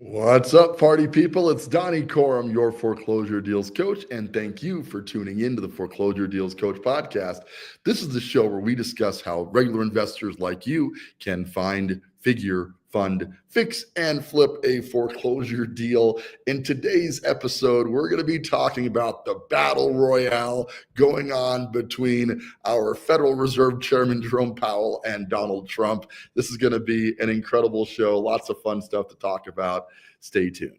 What's up, party people? It's Donnie Corum, your foreclosure deals coach, and thank you for tuning in to the Foreclosure Deals Coach podcast. This is the show where we discuss how regular investors like you can find, figure, fund, fix, and flip a foreclosure deal. In today's episode, we're going to be talking about the battle royale going on between our Federal Reserve Chairman Jerome Powell and Donald Trump. This is going to be an incredible show. Lots of fun stuff to talk about. Stay tuned.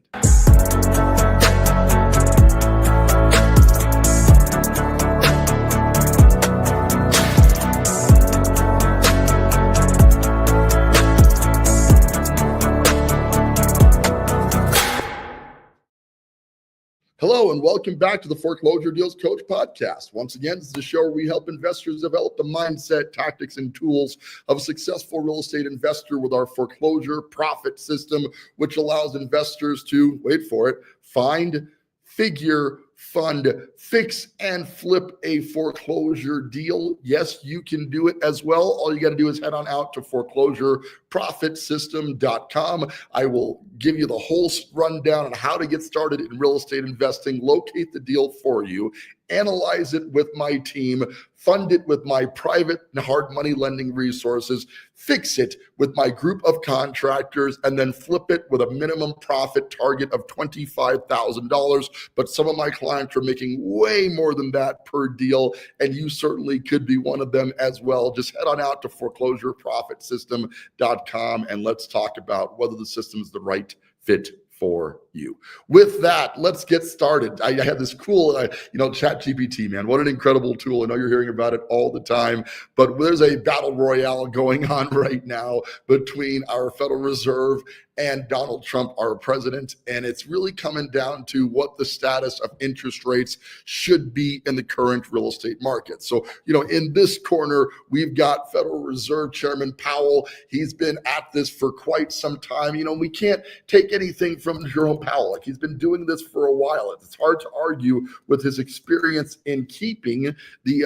Hello, and welcome back to the Foreclosure Deals Coach podcast. Once again, this is a show where we help investors develop the mindset, tactics, and tools of a successful real estate investor with our foreclosure profit system, which allows investors to, wait for it, find, figure, fund, fix, and flip a foreclosure deal. Yes, you can do it as well. All you got to do is head on out to foreclosureprofitsystem.com. I will give you the whole rundown on how to get started in real estate investing, locate the deal for you, analyze it with my team, fund it with my private and hard money lending resources, fix it with my group of contractors, and then flip it with a minimum profit target of $25,000. But some of my clients are making way more than that per deal, and you certainly could be one of them as well. Just head on out to foreclosureprofitsystem.com and let's talk about whether the system is the right fit for you. With that, let's get started. I had this cool, ChatGPT, man. What an incredible tool. I know you're hearing about it all the time, but there's a battle royale going on right now between our Federal Reserve and Donald Trump, our president, and it's really coming down to what the status of interest rates should be in the current real estate market. So, in this corner, we've got Federal Reserve Chairman Powell. He's been at this for quite some time. We can't take anything from Jerome Powell. Like, he's been doing this for a while. It's hard to argue with his experience in keeping the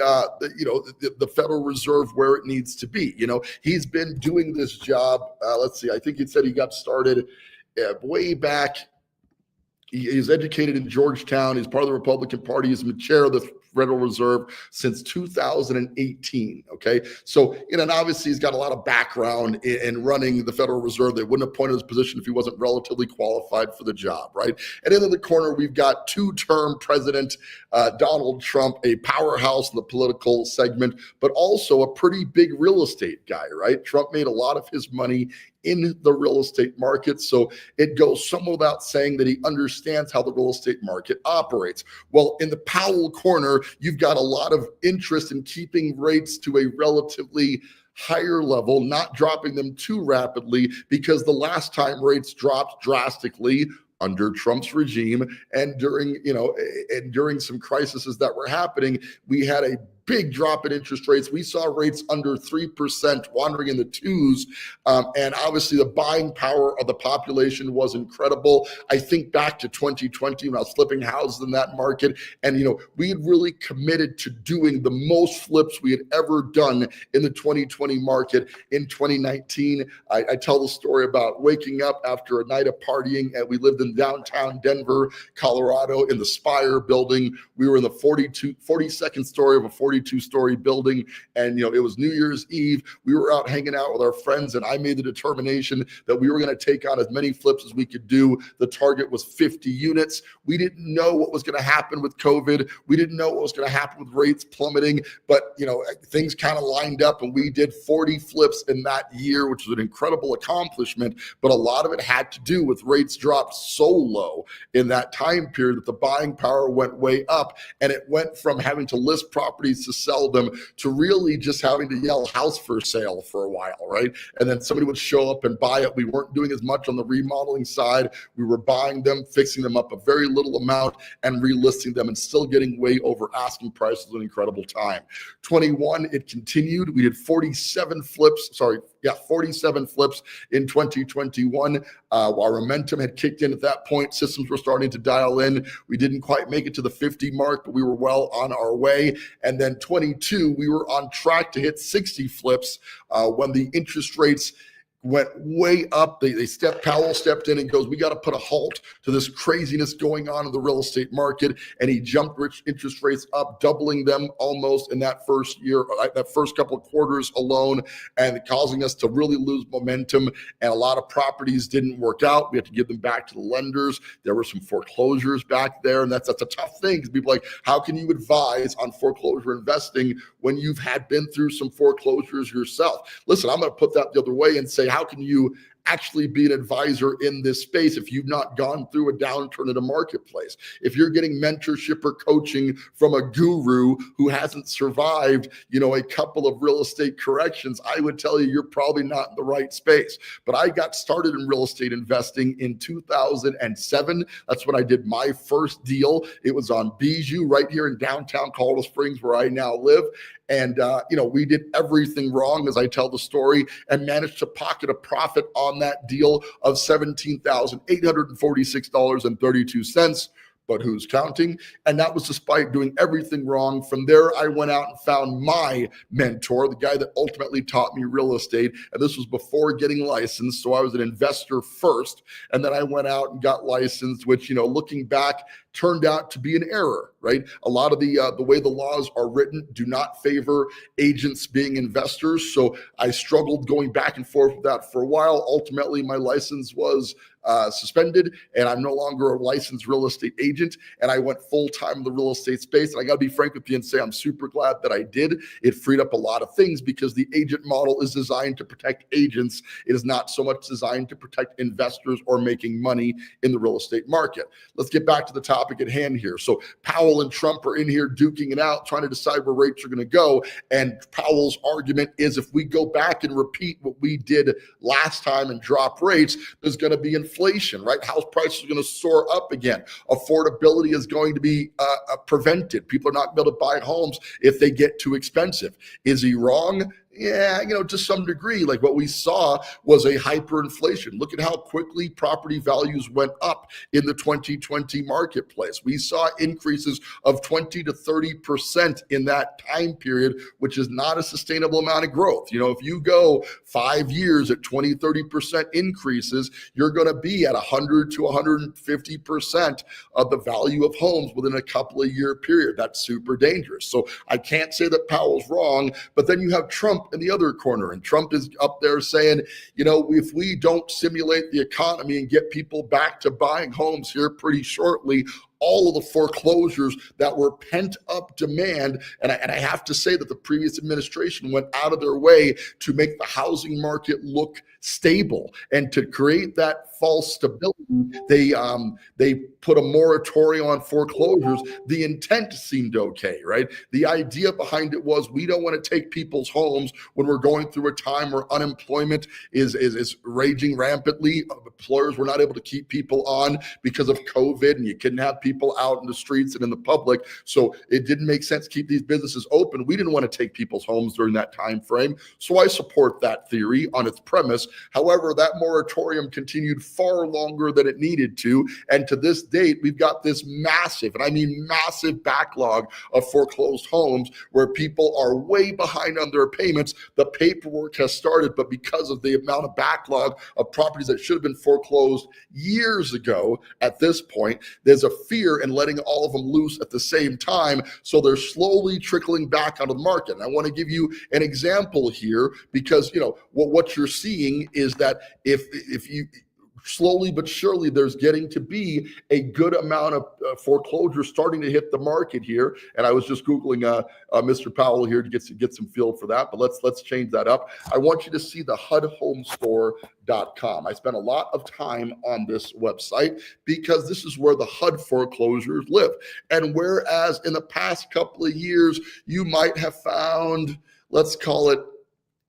Federal Reserve where it needs to be. He's been doing this job. Let's see. I think he said he got started way back. He's educated in Georgetown. He's part of the Republican Party. He's been chair of the Federal Reserve since 2018. Okay. So, and obviously he's got a lot of background in running the Federal Reserve. They wouldn't appoint him to his position if he wasn't relatively qualified for the job, right? And in the corner, we've got two-term President Donald Trump, a powerhouse in the political segment, but also a pretty big real estate guy, right? Trump made a lot of his money in the real estate market. So it goes somewhat without saying that he understands how the real estate market operates. Well, in the Powell corner, you've got a lot of interest in keeping rates to a relatively higher level, not dropping them too rapidly, because the last time rates dropped drastically under Trump's regime and during some crises that were happening, we had a big drop in interest rates. We saw rates under 3%, wandering in the twos. And obviously the buying power of the population was incredible. I think back to 2020 when I was flipping houses in that market. And, we had really committed to doing the most flips we had ever done in the 2020 market. In 2019, I tell the story about waking up after a night of partying, and we lived in downtown Denver, Colorado, in the Spire building. We were in the 42nd story of a 42-story building, and it was New Year's Eve. We were out hanging out with our friends, and I made the determination that we were going to take on as many flips as we could do. The target was 50 units. We didn't know what was going to happen with COVID. We didn't know what was going to happen with rates plummeting, but things kind of lined up, and we did 40 flips in that year, which was an incredible accomplishment. But a lot of it had to do with rates dropped so low in that time period that the buying power went way up, and it went from having to list properties to sell them to really just having to yell house for sale for a while, right? And then somebody would show up and buy it. We weren't doing as much on the remodeling side. We were buying them, fixing them up a very little amount, and relisting them, and still getting way over asking prices. An incredible time. 21, it continued. We did 47 flips in 2021. Our momentum had kicked in at that point. Systems were starting to dial in. We didn't quite make it to the 50 mark, but we were well on our way. And then 22, we were on track to hit 60 flips when the interest rates went way up. Powell stepped in and goes, we got to put a halt to this craziness going on in the real estate market. And he jumped interest rates up, doubling them almost in that first year, that first couple of quarters alone, and causing us to really lose momentum. And a lot of properties didn't work out. We had to give them back to the lenders. There were some foreclosures back there. And that's a tough thing, because people are like, how can you advise on foreclosure investing when you've been through some foreclosures yourself? Listen, I'm going to put that the other way and say, how can you actually be an advisor in this space if you've not gone through a downturn in a marketplace? If you're getting mentorship or coaching from a guru who hasn't survived, a couple of real estate corrections, I would tell you you're probably not in the right space. But I got started in real estate investing in 2007. That's when I did my first deal. It was on Bijou right here in downtown Colorado Springs, where I now live. And, we did everything wrong, as I tell the story, and managed to pocket a profit on that deal of $17,846.32. But who's counting? And that was despite doing everything wrong. From there, I went out and found my mentor, the guy that ultimately taught me real estate. And this was before getting licensed. So I was an investor first. And then I went out and got licensed, which, looking back, turned out to be an error, right? A lot of the way the laws are written do not favor agents being investors. So I struggled going back and forth with that for a while. Ultimately, my license was suspended, and I'm no longer a licensed real estate agent. And I went full-time in the real estate space. And I got to be frank with you and say I'm super glad that I did. It freed up a lot of things, because the agent model is designed to protect agents. It is not so much designed to protect investors or making money in the real estate market. Let's get back to the topic at hand here. So Powell and Trump are in here duking it out, trying to decide where rates are going to go. And Powell's argument is, if we go back and repeat what we did last time and drop rates, there's going to be inflation, right? House prices are going to soar up again. Affordability is going to be prevented. People are not going to be able to buy homes if they get too expensive. Is he wrong? Yeah, to some degree. Like, what we saw was a hyperinflation. Look at how quickly property values went up in the 2020 marketplace. We saw increases of 20 to 30% in that time period, which is not a sustainable amount of growth. If you go 5 years at 20, 30% increases, you're going to be at 100 to 150% of the value of homes within a couple of year period. That's super dangerous. So I can't say that Powell's wrong, but then you have Trump in the other corner, and Trump is up there saying, if we don't simulate the economy and get people back to buying homes here pretty shortly, all of the foreclosures that were pent up demand. And I have to say that the previous administration went out of their way to make the housing market look stable and to create that false stability. They put a moratorium on foreclosures. The intent seemed okay, right? The idea behind it was, we don't want to take people's homes when we're going through a time where unemployment is raging rampantly. Employers were not able to keep people on because of COVID, and you couldn't have people out in the streets and in the public. So it didn't make sense to keep these businesses open. We didn't want to take people's homes during that time frame. So I support that theory on its premise. However, that moratorium continued far longer than it needed to. And to this date, we've got this massive, and I mean massive, backlog of foreclosed homes where people are way behind on their payments. The paperwork has started, but because of the amount of backlog of properties that should have been foreclosed years ago, at this point, there's a fear in letting all of them loose at the same time. So they're slowly trickling back onto the market. And I want to give you an example here, because what you're seeing is that if you slowly but surely, there's getting to be a good amount of foreclosures starting to hit the market here. And I was just Googling Mr. Powell here to get some feel for that. But let's change that up. I want you to see the HUDHomestore.com. I spent a lot of time on this website because this is where the HUD foreclosures live. And whereas in the past couple of years, you might have found, let's call it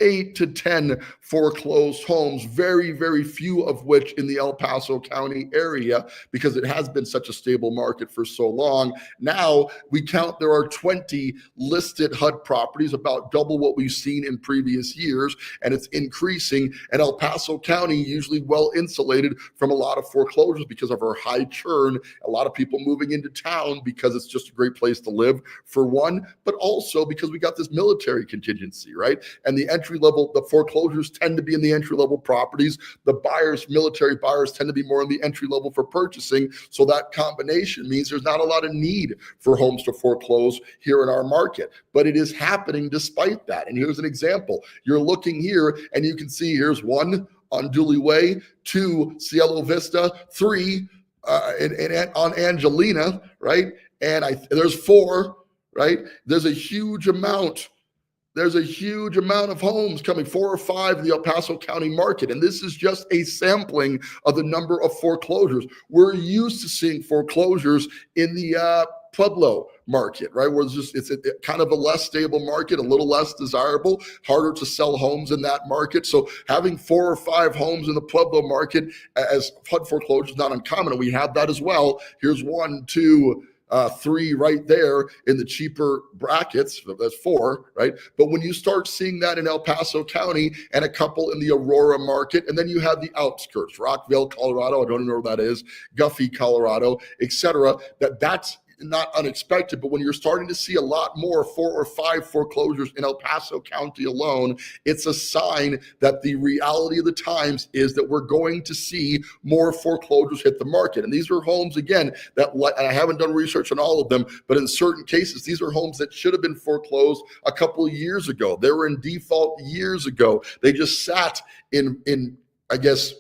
8 to 10 foreclosed homes, very, very few of which in the El Paso County area, because it has been such a stable market for so long. Now we count there are 20 listed HUD properties, about double what we've seen in previous years, and it's increasing. And El Paso County, usually well insulated from a lot of foreclosures because of our high churn, a lot of people moving into town because it's just a great place to live, for one, but also because we got this military contingency, right? And the entry entry level, the foreclosures tend to be in the entry level properties. The buyers, military buyers, tend to be more in the entry level for purchasing. So that combination means there's not a lot of need for homes to foreclose here in our market, but it is happening despite that. And here's an example. You're looking here and you can see here's one on Dooley Way, 2 Cielo Vista, 3 on Angelina, right? And there's 4, right? There's a huge amount of homes coming, 4 or 5 in the El Paso County market. And this is just a sampling of the number of foreclosures. We're used to seeing foreclosures in the Pueblo market, right? Where it's kind of a less stable market, a little less desirable, harder to sell homes in that market. So having 4 or 5 homes in the Pueblo market as HUD foreclosure is not uncommon. And we have that as well. Here's 1, 2, 3 right there in the cheaper brackets. That's 4, right? But when you start seeing that in El Paso County and a couple in the Aurora market, and then you have the outskirts, Rockville, Colorado, I don't know where that is, Guffey, Colorado, etc., that's not unexpected. But when you're starting to see a lot more 4 or 5 foreclosures in El Paso County alone, it's a sign that the reality of the times is that we're going to see more foreclosures hit the market. And these are homes, again, that, and I haven't done research on all of them, but in certain cases, these are homes that should have been foreclosed a couple of years ago. They were in default years ago. They just sat in I guess,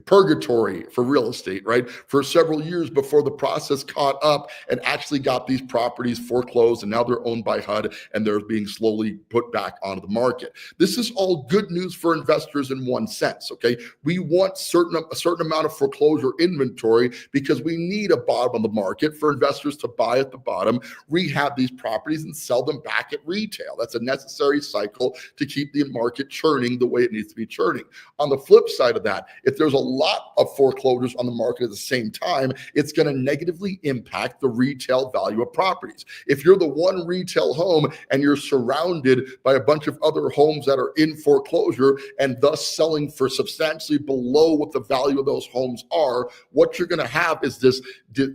purgatory for real estate, right? For several years before the process caught up and actually got these properties foreclosed, and now they're owned by HUD and they're being slowly put back onto the market. This is all good news for investors in one sense, okay? We want a certain amount of foreclosure inventory because we need a bottom of the market for investors to buy at the bottom, rehab these properties, and sell them back at retail. That's a necessary cycle to keep the market churning the way it needs to be churning. On the flip side of that, if there's a lot of foreclosures on the market at the same time, it's going to negatively impact the retail value of properties. If you're the one retail home and you're surrounded by a bunch of other homes that are in foreclosure and thus selling for substantially below what the value of those homes are, what you're going to have is this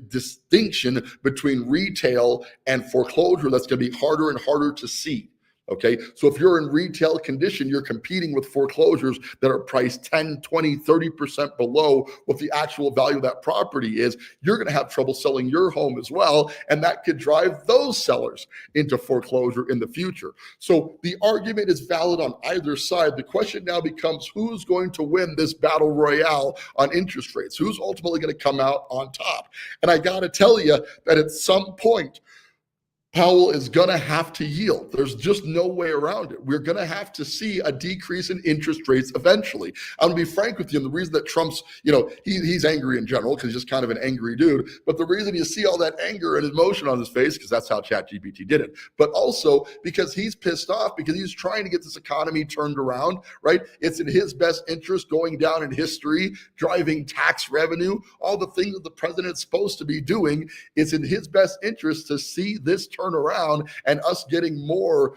distinction between retail and foreclosure that's going to be harder and harder to see. Okay, so if you're in retail condition, you're competing with foreclosures that are priced 10, 20, 30% below what the actual value of that property is. You're going to have trouble selling your home as well, and that could drive those sellers into foreclosure in the future. So the argument is valid on either side. The question now becomes, who's going to win this battle royale on interest rates? Who's ultimately going to come out on top? And I got to tell you that at some point, Powell is going to have to yield. There's just no way around it. We're going to have to see a decrease in interest rates eventually. I'm going to be frank with you. And the reason that Trump's, he's angry in general because he's just kind of an angry dude. But the reason you see all that anger and emotion on his face, because that's how ChatGPT did it, but also because he's pissed off because he's trying to get this economy turned around, right? It's in his best interest, going down in history, driving tax revenue, all the things that the president's supposed to be doing. It's in his best interest to see this turn around and us getting more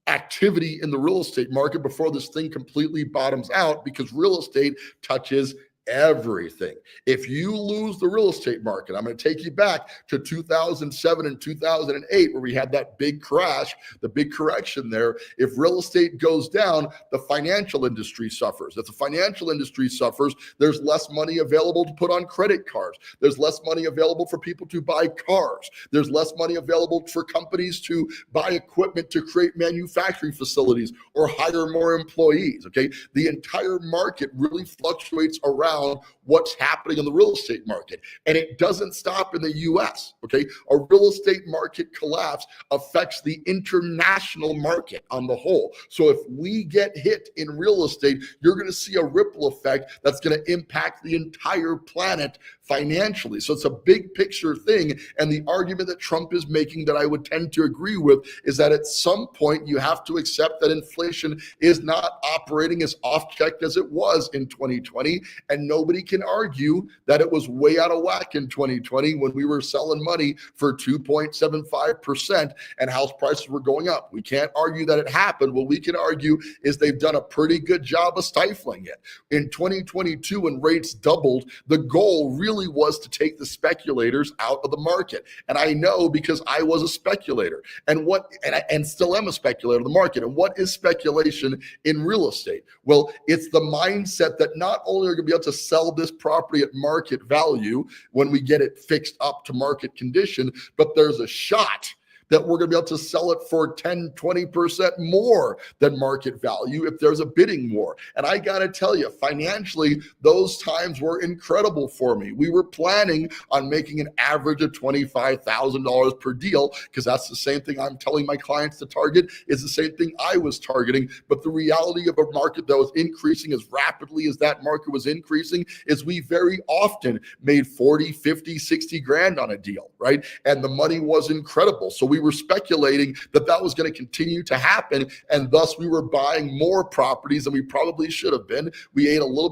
activity in the real estate market before this thing completely bottoms out, because real estate touches everything. If you lose the real estate market, I'm going to take you back to 2007 and 2008, where we had that big crash, the big correction there. If real estate goes down, the financial industry suffers. If the financial industry suffers, there's less money available to put on credit cards. There's less money available for people to buy cars. There's less money available for companies to buy equipment to create manufacturing facilities or hire more employees. Okay. The entire market really fluctuates around what's happening in the real estate market. And it doesn't stop in the US, okay? A real estate market collapse affects the international market on the whole. So if we get hit in real estate, you're going to see a ripple effect that's going to impact the entire planet financially. So it's a big picture thing. And the argument that Trump is making that I would tend to agree with is that at some point you have to accept that inflation is not operating as off-checked as it was in 2020. And And nobody can argue that it was way out of whack in 2020 when we were selling money for 2.75% and house prices were going up. We can't argue that it happened. What we can argue is they've done a pretty good job of stifling it. In 2022, when rates doubled, the goal really was to take the speculators out of the market. And I know because I was a speculator and still am a speculator in the market. And what is speculation in real estate? Well, it's the mindset that not only are you going to be able to sell this property at market value when we get it fixed up to market condition, but there's a shot that we're going to be able to sell it for 10, 20% more than market value if there's a bidding war. And I got to tell you, financially, those times were incredible for me. We were planning on making an average of $25,000 per deal because that's the same thing I'm telling my clients to target, is the same thing I was targeting. But the reality of a market that was increasing as rapidly as that market was increasing is we very often made 40, 50, 60 grand on a deal, right? And the money was incredible. So we were speculating that that was going to continue to happen, and thus we were buying more properties than we probably should have been. We got a little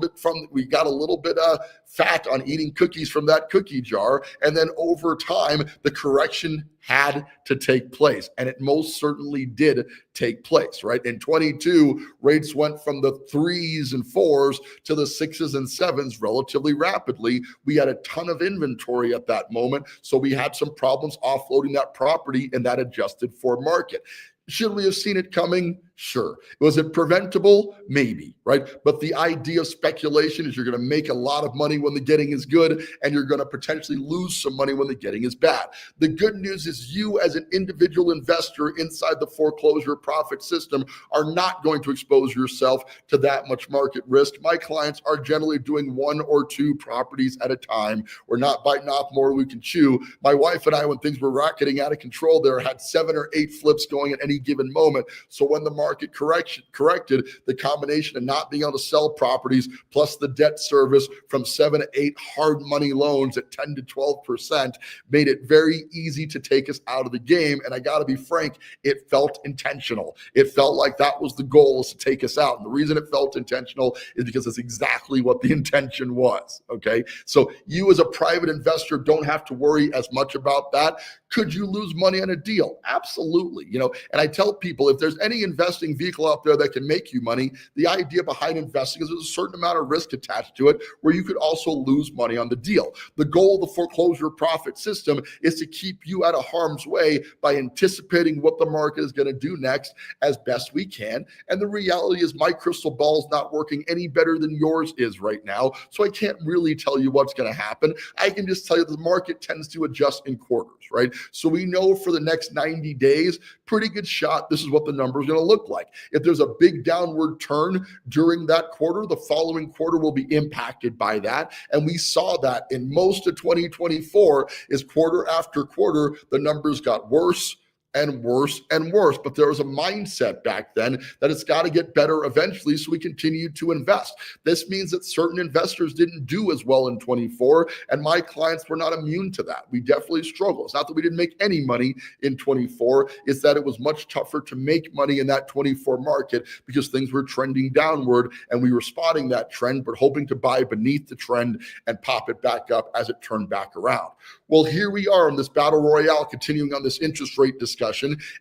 bit fat on eating cookies from that cookie jar, and then over time the correction had to take place, and it most certainly did take place, right? In 22, rates went from the 3s and 4s to the 6s and 7s relatively rapidly. We had a ton of inventory at that moment, so we had some problems offloading that property, and that adjusted for market. Should we have seen it coming? Sure. Was it preventable? Maybe, right? But the idea of speculation is you're going to make a lot of money when the getting is good, and you're going to potentially lose some money when the getting is bad. The good news is you as an individual investor inside the foreclosure profit system are not going to expose yourself to that much market risk. My clients are generally doing 1 or 2 properties at a time. We're not biting off more we can chew. My wife and I, when things were rocketing out of control there, had 7 or 8 flips going at any given moment. So when the market corrected, the combination of not being able to sell properties plus the debt service from 7 to 8 hard money loans at 10 to 12% made it very easy to take us out of the game. And I got to be frank, it felt intentional. It felt like that was the goal, is to take us out. And the reason it felt intentional is because it's exactly what the intention was. Okay. So you as a private investor don't have to worry as much about that. Could you lose money on a deal? Absolutely. And I tell people, if there's any investing vehicle out there that can make you money, the idea behind investing is there's a certain amount of risk attached to it where you could also lose money on the deal. The goal of the foreclosure profit system is to keep you out of harm's way by anticipating what the market is going to do next as best we can. And the reality is my crystal ball is not working any better than yours is right now. So I can't really tell you what's going to happen. I can just tell you the market tends to adjust in quarters, right? So we know for the next 90 days, pretty good shot, this is what the number is going to look like. If there's a big downward turn during that quarter, the following quarter will be impacted by that. And we saw that in most of 2024 is quarter after quarter, the numbers got worse and worse and worse. But there was a mindset back then that it's got to get better eventually, so we continued to invest. This means that certain investors didn't do as well in 24, and my clients were not immune to that. We definitely struggled. It's not that we didn't make any money in 24, it's that it was much tougher to make money in that 24 market because things were trending downward, and we were spotting that trend, but hoping to buy beneath the trend and pop it back up as it turned back around. Well, here we are in this battle royale, continuing on this interest rate discussion.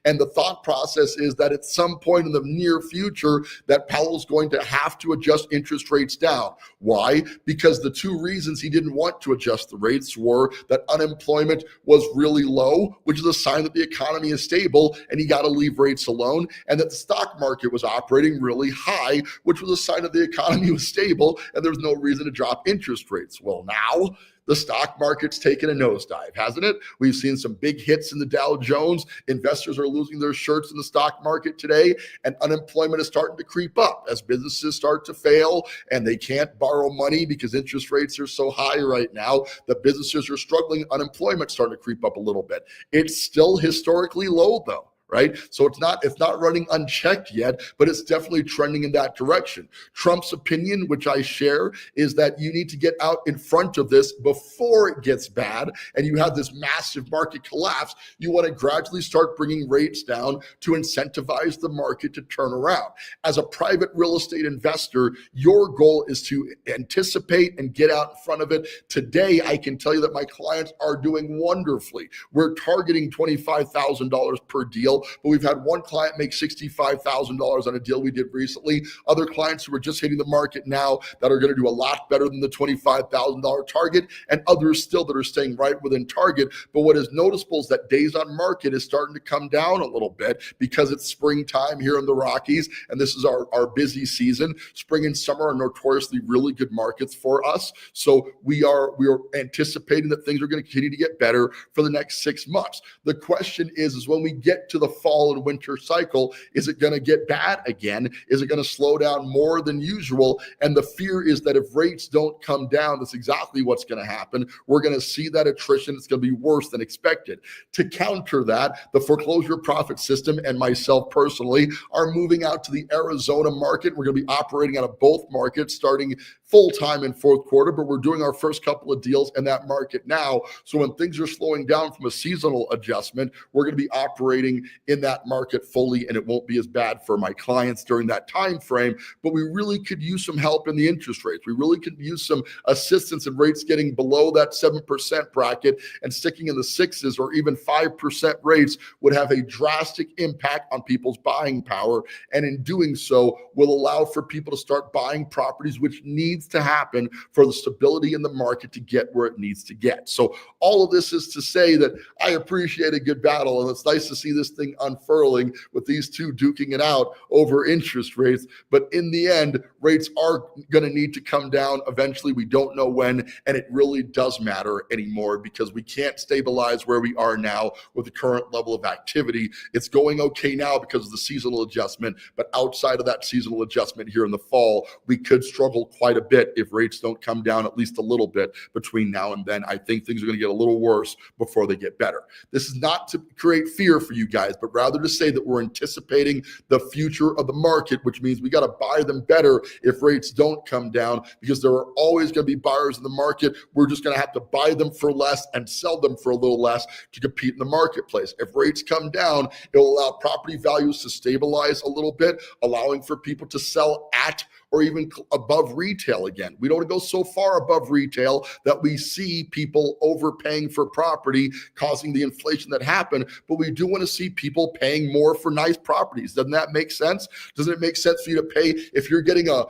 And the thought process is that at some point in the near future, that Powell's going to have to adjust interest rates down. Why? Because the 2 reasons he didn't want to adjust the rates were that unemployment was really low, which is a sign that the economy is stable and he got to leave rates alone, and that the stock market was operating really high, which was a sign that the economy was stable and there's no reason to drop interest rates. Well, now the stock market's taken a nosedive, hasn't it? We've seen some big hits in the Dow Jones. Investors are losing their shirts in the stock market today, and unemployment is starting to creep up as businesses start to fail and they can't borrow money because interest rates are so high right now. The businesses are struggling. Unemployment's starting to creep up a little bit. It's still historically low though, right? So it's not running unchecked yet, but it's definitely trending in that direction. Trump's opinion, which I share, is that you need to get out in front of this before it gets bad and you have this massive market collapse. You want to gradually start bringing rates down to incentivize the market to turn around. As a private real estate investor, your goal is to anticipate and get out in front of it. Today, I can tell you that my clients are doing wonderfully. We're targeting $25,000 per deal, but we've had one client make $65,000 on a deal we did recently. Other clients who are just hitting the market now that are going to do a lot better than the $25,000 target, and others still that are staying right within target. But what is noticeable is that days on market is starting to come down a little bit because it's springtime here in the Rockies, and this is our busy season. Spring and summer are notoriously really good markets for us. So we are anticipating that things are going to continue to get better for the next 6 months. The question is when we get to the fall and winter cycle, is it going to get bad again? Is it going to slow down more than usual? And the fear is that if rates don't come down, that's exactly what's going to happen. We're going to see that attrition. It's going to be worse than expected. To counter that, the foreclosure profit system and myself personally are moving out to the Arizona market. We're going to be operating out of both markets starting full-time in fourth quarter, but we're doing our first couple of deals in that market now. So when things are slowing down from a seasonal adjustment, we're going to be operating in that market fully, and it won't be as bad for my clients during that time frame. But we really could use some help in the interest rates. We really could use some assistance in rates getting below that 7% bracket and sticking in the 6s or even 5% rates would have a drastic impact on people's buying power. And in doing so, will allow for people to start buying properties, which needs to happen for the stability in the market to get where it needs to get. So all of this is to say that I appreciate a good battle, and it's nice to see this thing unfurling with these two duking it out over interest rates. But in the end, rates are going to need to come down eventually. We don't know when, and it really does matter anymore because we can't stabilize where we are now with the current level of activity. It's going okay now because of the seasonal adjustment, but outside of that seasonal adjustment here in the fall, we could struggle quite a bit if rates don't come down at least a little bit between now and then. I think things are going to get a little worse before they get better. This is not to create fear for you guys, but rather to say that we're anticipating the future of the market, which means we got to buy them better if rates don't come down, because there are always going to be buyers in the market. We're just going to have to buy them for less and sell them for a little less to compete in the marketplace. If rates come down, it will allow property values to stabilize a little bit, allowing for people to sell at or even above retail again. We don't go so far above retail that we see people overpaying for property, causing the inflation that happened, but we do want to see people paying more for nice properties. Doesn't that make sense? Doesn't it make sense for you to pay, if you're getting a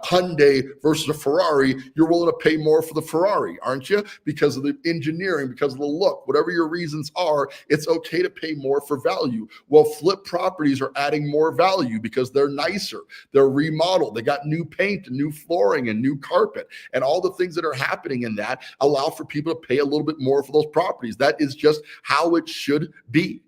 Hyundai versus a Ferrari, you're willing to pay more for the Ferrari, aren't you? Because of the engineering, because of the look, whatever your reasons are, it's okay to pay more for value. Well, flip properties are adding more value because they're nicer, they're remodeled, they got new paint and new flooring and new carpet, and all the things that are happening in that allow for people to pay a little bit more for those properties. That is just how it should be.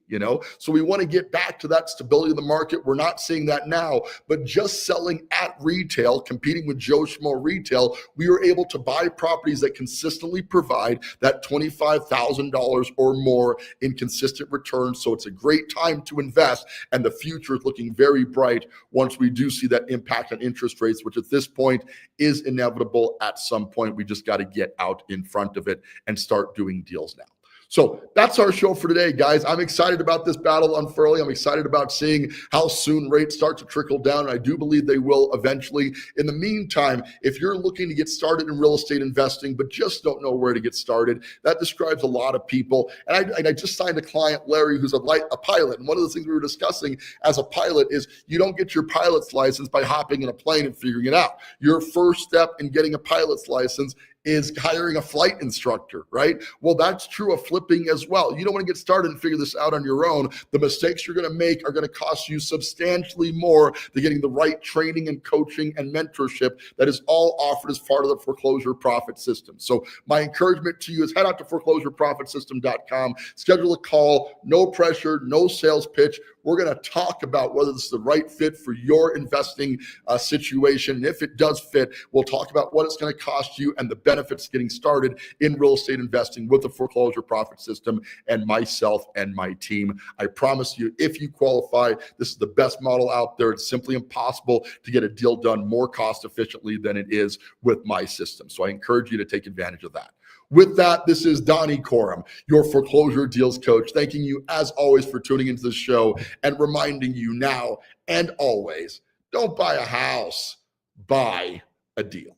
So we want to get back to that stability of the market. We're not seeing that now, but just selling at retail, competing with Joe Schmo retail, we are able to buy properties that consistently provide that $25,000 or more in consistent returns. So it's a great time to invest, and the future is looking very bright once we do see that impact on interest rates, which at this point is inevitable at some point. We just got to get out in front of it and start doing deals now. So that's our show for today, guys. I'm excited about this battle unfurling. I'm excited about seeing how soon rates start to trickle down. And I do believe they will eventually. In the meantime, if you're looking to get started in real estate investing, but just don't know where to get started, that describes a lot of people. And I just signed a client, Larry, who's a pilot. And one of the things we were discussing as a pilot is you don't get your pilot's license by hopping in a plane and figuring it out. Your first step in getting a pilot's license is hiring a flight instructor, right? Well, that's true of flipping as well. You don't want to get started and figure this out on your own. The mistakes you're going to make are going to cost you substantially more than getting the right training and coaching and mentorship that is all offered as part of the foreclosure profit system. So my encouragement to you is head out to foreclosureprofitsystem.com, schedule a call, no pressure, no sales pitch. We're going to talk about whether this is the right fit for your investing situation. And if it does fit, we'll talk about what it's going to cost you and the benefits getting started in real estate investing with the foreclosure profit system and myself and my team. I promise you, if you qualify, this is the best model out there. It's simply impossible to get a deal done more cost efficiently than it is with my system. So I encourage you to take advantage of that. With that, this is Donnie Corum, your foreclosure deals coach, thanking you as always for tuning into the show and reminding you now and always, don't buy a house, buy a deal.